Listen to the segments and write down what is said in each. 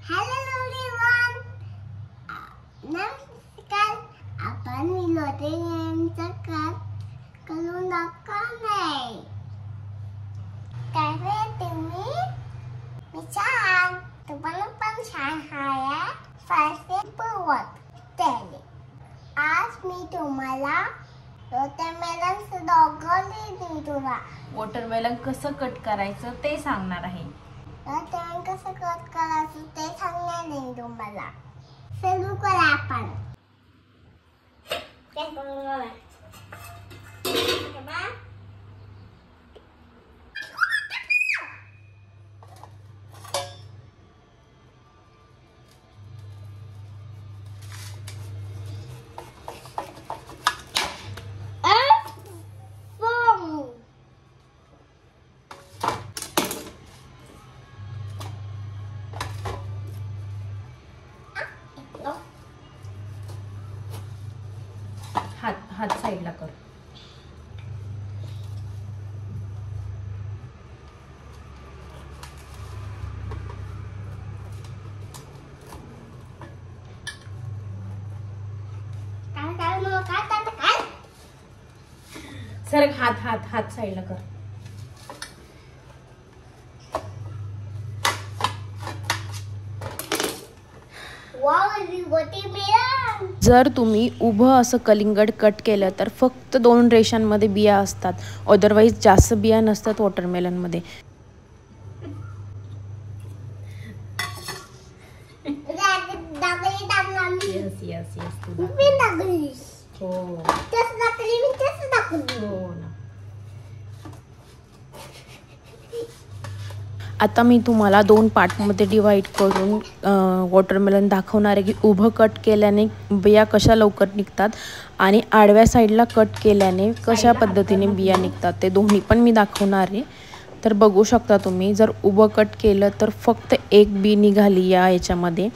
Hello everyone. नमस्कार. आपण विनोदींचा करून दाखवणार. काय तुम्ही? मी छान. तुम्हाला पण छान आहे. Fast forward. चले. आज मी तुम्हाला वॉटरमेलन दाखवले. वॉटरमेलन कसं कट करायचं ते सांगणार आहे. वॉटरमेलन कसं कट करायचं ते सांगणार नाही तुम्हाला. सुरू करा आपण. हात साईडला कर. सर हात साईडला कर. जर तुम्ही उभं असं कलिंगड कट केलं तर फक्त 2 रेषांमध्ये बिया असतात. अदरवाईज जास्त बिया नसतात वॉटरमेलनमध्ये. आता मी तुम्हाला 2 पार्टमध्ये डिवाइड करून वॉटरमेलन दाखवणार आहे की उभं कट केल्याने बिया कशा लवकर निघतात आणि आडव्या साईडला कट केल्याने कशा पद्धतीने बिया निघतात ते दोन्ही पण मी दाखवणार आहे. तर बघू शकता तुम्ही, जर उभं कट केलं तर फक्त 1 बी निघाली याच्यामध्ये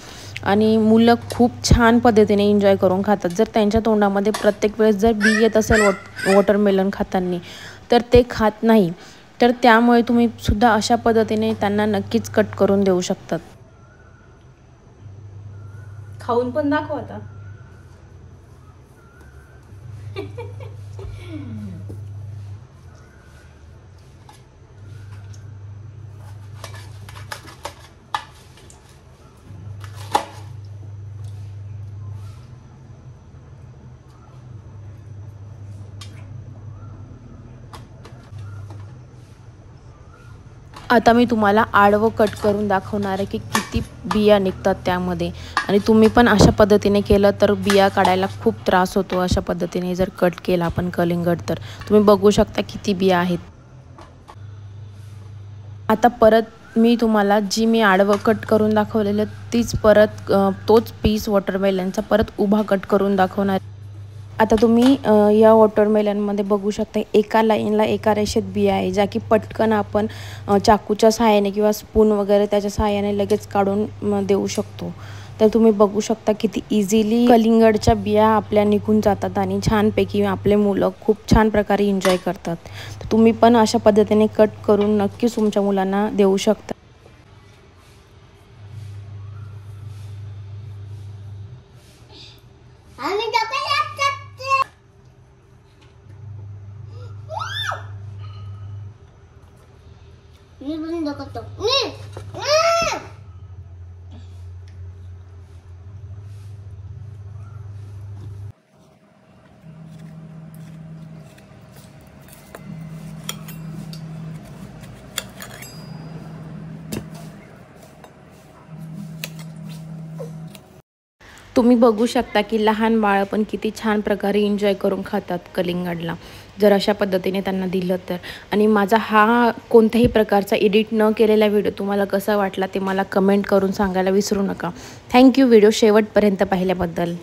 आणि मुलं खूप छान पद्धतीने एन्जॉय करून खातात. जर त्यांच्या तोंडामध्ये प्रत्येक वेळेस जर बी येत असेल वॉटरमेलन खाताना तर ते खात नाही. तर त्यामुळे तुम्ही सुद्धा अशा पद्धतीने त्यांना नक्कीच कट करून देऊ शकतात. खाऊन पण दाखव आता. आता मी तुम्हाला आडवं कट करून दाखवणार आहे की किती बिया निघतात त्यामध्ये. आणि तुम्ही पण अशा पद्धतीने केलं तर बिया काढायला खूप त्रास होतो. अशा पद्धतीने जर कट केला आपण कलिंगड तर तुम्ही बघू शकता किती बिया आहेत. आता परत मी तुम्हाला जी मी आडवं कट करून दाखवलेलं तीच परत तोच पीस वॉटरमेलनचा परत उभा कट करून दाखवणार. आता तुम्ही या वॉटरमेलनमध्ये बघू शकता एका लाईनला एका रेषेत बिया आहे, ज्या की पटकन आपण चाकूच्या सहाय्याने किंवा स्पून वगैरे त्याच्या सहाय्याने लगेच काढून देऊ शकतो. तर तुम्ही बघू शकता किती इझिली कलिंगडच्या बिया आपल्या निघून जातात आणि छानपैकी आपले मुलं खूप छान प्रकारे एन्जॉय करतात. तर तुम्ही पण अशा पद्धतीने कट करून नक्कीच तुमच्या मुलांना देऊ शकता. तुम्ही बघू शकता की लहान बाळं पण किती छान प्रकारे एन्जॉय करून खातात कलिंगडला, जर अशा पद्धतीने त्यांना दिलं तर. आणि माझा हा कोणत्याही प्रकारचा एडिट न केलेला व्हिडिओ तुम्हाला कसा वाटला ते मला कमेंट करून सांगायला विसरू नका. थँक्यू व्हिडिओ शेवटपर्यंत पाहिल्याबद्दल.